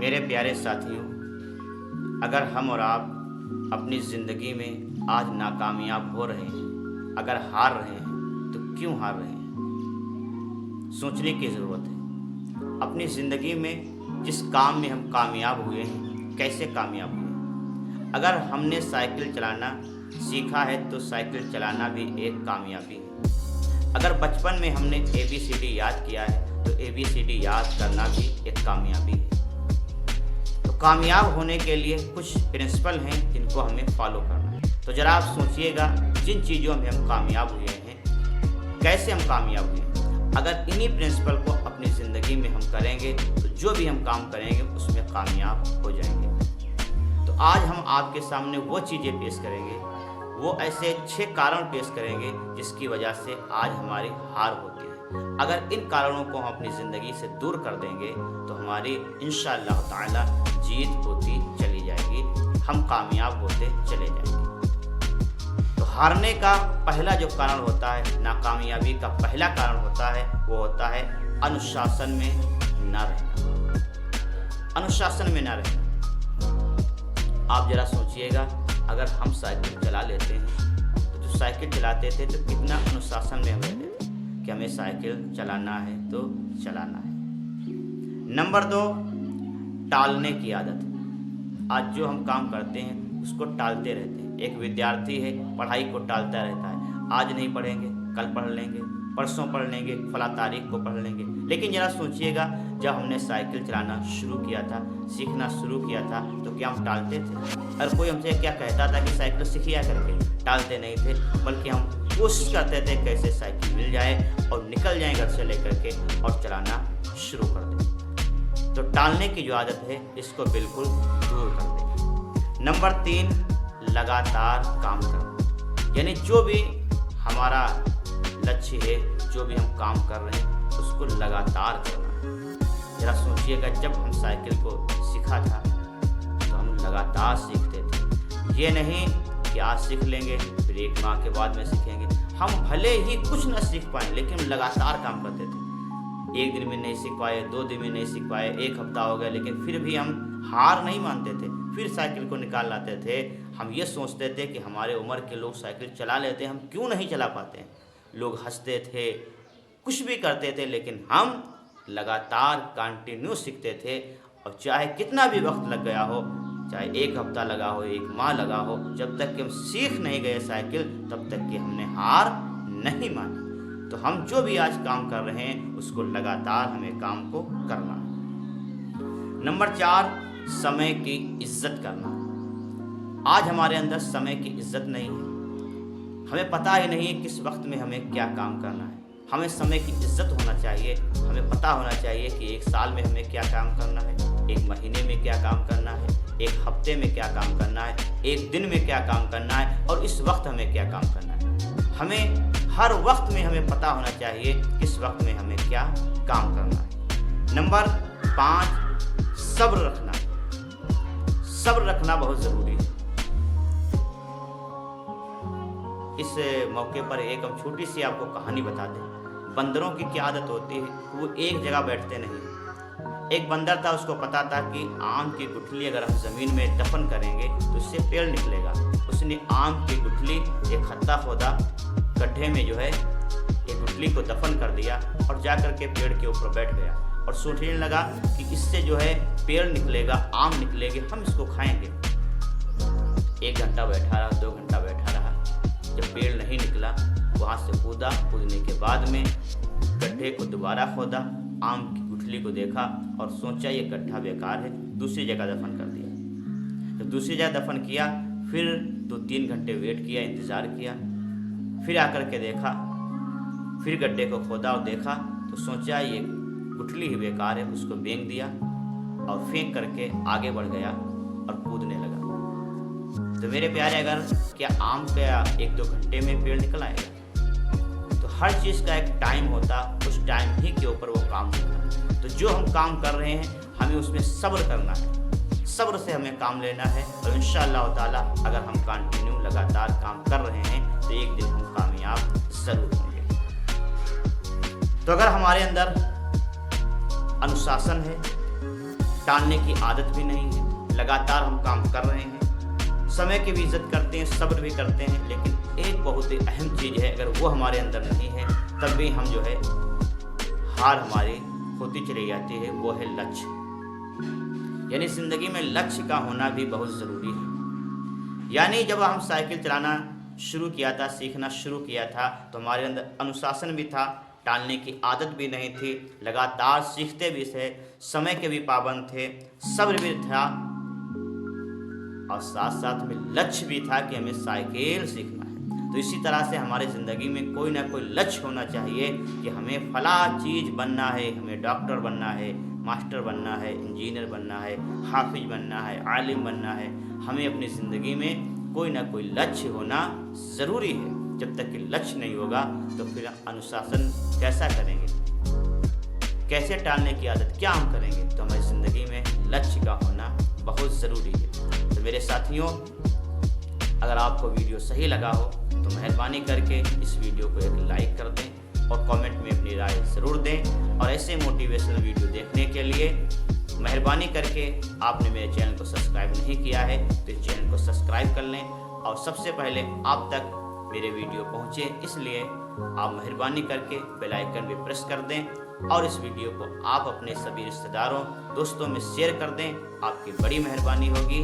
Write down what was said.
मेरे प्यारे साथियों, अगर हम और आप अपनी ज़िंदगी में आज नाकामयाब हो रहे हैं, अगर हार रहे हैं, तो क्यों हार रहे हैं? सोचने की ज़रूरत है। अपनी ज़िंदगी में जिस काम में हम कामयाब हुए हैं, कैसे कामयाब हुए? अगर हमने साइकिल चलाना सीखा है तो साइकिल चलाना भी एक कामयाबी है। अगर बचपन में हमने ABCD याद किया है तो ABCD याद करना भी एक कामयाबी है। तो कामयाब होने के लिए कुछ प्रिंसिपल हैं जिनको हमें फॉलो करना है। तो ज़रा आप सोचिएगा, जिन चीज़ों में हम कामयाब हुए हैं, कैसे हम कामयाब हुए हैं। अगर इन्हीं प्रिंसिपल को अपनी ज़िंदगी में हम करेंगे तो जो भी हम काम करेंगे उसमें कामयाब हो जाएंगे। तो आज हम आपके सामने वो चीज़ें पेश करेंगे, वो ऐसे 6 कारण पेश करेंगे जिसकी वजह से आज हमारी हार होती है। अगर इन कारणों को हम अपनी ज़िंदगी से दूर कर देंगे तो हमारी इंशाअल्लाह ताला जीत होती चली जाएगी, हम कामयाब होते चले जाएंगे। तो हारने का पहला जो कारण होता है, नाकामयाबी का पहला कारण होता है, वो होता है अनुशासन में न रहना। अनुशासन में न रहना। आप ज़रा सोचिएगा, अगर हम साइकिल चला लेते हैं तो जो साइकिल चलाते थे तो कितना अनुशासन में हम रहते थे कि हमें साइकिल चलाना है तो चलाना है। नंबर 2, टालने की आदत। आज जो हम काम करते हैं उसको टालते रहते हैं। एक विद्यार्थी है, पढ़ाई को टालता रहता है, आज नहीं पढ़ेंगे, कल पढ़ लेंगे, परसों पढ़ लेंगे, फला तारीख को पढ़ लेंगे। लेकिन ज़रा सोचिएगा, जब हमने साइकिल चलाना शुरू किया था, सीखना शुरू किया था, तो क्या हम टालते थे? अगर कोई हमसे क्या कहता था कि साइकिल सीखिया करके, टालते नहीं थे, बल्कि हम कोशिश करते थे कैसे साइकिल मिल जाए और निकल जाएं घर से लेकर के और चलाना शुरू कर दें। तो टालने की जो आदत है, इसको बिल्कुल दूर कर दें। नंबर 3, लगातार काम करना। यानी जो भी हमारा लक्ष्य है, जो भी हम काम कर रहे हैं, उसको लगातार करना। जरा सोचिएगा, जब हम साइकिल को सीखा था तो हम लगातार सीखते थे। ये नहीं कि आज सीख लेंगे फिर 1 माह के बाद में सीखेंगे। हम भले ही कुछ न सीख पाए, लेकिन लगातार काम करते थे। 1 दिन में नहीं सीख पाए, 2 दिन में नहीं सीख पाए, 1 हफ्ता हो गया, लेकिन फिर भी हम हार नहीं मानते थे। फिर साइकिल को निकाल लाते थे। हम ये सोचते थे कि हमारे उम्र के लोग साइकिल चला लेते हैं, हम क्यों नहीं चला पाते। लोग हंसते थे, कुछ भी करते थे, लेकिन हम लगातार कंटिन्यू सीखते थे। और चाहे कितना भी वक्त लग गया हो, चाहे 1 हफ्ता लगा हो, 1 माह लगा हो, जब तक कि हम सीख नहीं गए साइकिल, तब तक कि हमने हार नहीं मानी। तो हम जो भी आज काम कर रहे हैं उसको लगातार हमें काम को करना है। नंबर 4, समय की इज्जत करना। आज हमारे अंदर समय की इज्जत नहीं है। हमें पता ही नहीं है किस वक्त में हमें क्या काम करना है। हमें समय की इज्जत होना चाहिए। हमें पता होना चाहिए कि 1 साल में हमें क्या काम करना है, 1 महीने में क्या काम करना है, 1 हफ्ते में क्या काम करना है, 1 दिन में क्या काम करना है, और इस वक्त हमें क्या काम करना है। हमें हर वक्त में हमें पता होना चाहिए किस वक्त में हमें क्या काम करना है। नंबर 5, सब्र रखना। सब्र रखना बहुत ज़रूरी है। इस मौके पर एक हम छोटी सी आपको कहानी बता दें। बंदरों की क्या आदत होती है, वो एक जगह बैठते नहीं। एक बंदर था, उसको पता था कि आम की गुठली अगर हम ज़मीन में दफन करेंगे तो इससे पेड़ निकलेगा। उसने आम की गुठली, एक खड्डा खोदा, गड्ढे में जो है एक गुठली को दफन कर दिया और जाकर के पेड़ के ऊपर बैठ गया और सोचने लगा कि इससे जो है पेड़ निकलेगा, आम निकलेंगे, हम इसको खाएंगे। 1 घंटा बैठा रहा, 2 घंटा बैठा रहा। जब पेड़ नहीं निकला, वहाँ से कूदा। कूदने के बाद में गड्ढे को दोबारा खोदा, आम की गुठली को देखा और सोचा ये गड्ढा बेकार है, दूसरी जगह दफन कर दिया। जब दूसरी जगह दफन किया, फिर 2-3 घंटे वेट किया, इंतज़ार किया। फिर आकर के देखा, फिर गड्ढे को खोदा और देखा तो सोचा ये गुठली ही बेकार है, उसको फेंक दिया और फेंक करके आगे बढ़ गया और कूदने लगा। तो मेरे प्यारे, अगर क्या आम का 1-2 घंटे में पेड़ निकल आएगा? तो हर चीज़ का एक टाइम होता, उस टाइम ही के ऊपर वो काम होता। तो जो हम काम कर रहे हैं, हमें उसमें सब्र करना है। सब्र से हमें काम लेना है और इंशाअल्लाह ताला अगर हम कंटिन्यू लगातार काम कर रहे हैं तो एक दिन हम कामयाब ज़रूर होंगे। तो अगर हमारे अंदर अनुशासन है, टालने की आदत भी नहीं है, लगातार हम काम कर रहे हैं, समय की भी इज्जत करते हैं, सब्र भी करते हैं, लेकिन एक बहुत ही अहम चीज़ है, अगर वो हमारे अंदर नहीं है तब भी हम जो है हार हमारी होती चली जाती है, वो है लक्ष्य। यानी ज़िंदगी में लक्ष्य का होना भी बहुत ज़रूरी है। यानी जब हम साइकिल चलाना शुरू किया था, सीखना शुरू किया था, तो हमारे अंदर अनुशासन भी था, टालने की आदत भी नहीं थी, लगातार सीखते भी थे, समय के भी पाबंद थे, सब्र भी था और साथ साथ में लक्ष्य भी था कि हमें साइकिल सीखना है। तो इसी तरह से हमारे ज़िंदगी में कोई ना कोई लक्ष्य होना चाहिए कि हमें फला चीज़ बनना है, हमें डॉक्टर बनना है, मास्टर बनना है, इंजीनियर बनना है, हाफिज बनना है, आलिम बनना है। हमें अपनी ज़िंदगी में कोई ना कोई लक्ष्य होना ज़रूरी है। जब तक कि लक्ष्य नहीं होगा तो फिर अनुशासन कैसा करेंगे, कैसे टालने की आदत क्या हम करेंगे। तो हमारी ज़िंदगी में लक्ष्य का होना बहुत ज़रूरी है। तो मेरे साथियों, अगर आपको वीडियो सही लगा हो तो मेहरबानी करके इस वीडियो को एक लाइक कर दें और कमेंट में अपनी राय ज़रूर दें। और ऐसे मोटिवेशनल वीडियो देखने के लिए मेहरबानी करके आपने मेरे चैनल को सब्सक्राइब नहीं किया है तो इस चैनल को सब्सक्राइब कर लें और सबसे पहले आप तक मेरे वीडियो पहुँचे, इसलिए आप मेहरबानी करके बेल आइकन भी प्रेस कर दें और इस वीडियो को आप अपने सभी रिश्तेदारों, दोस्तों में शेयर कर दें। आपकी बड़ी मेहरबानी होगी।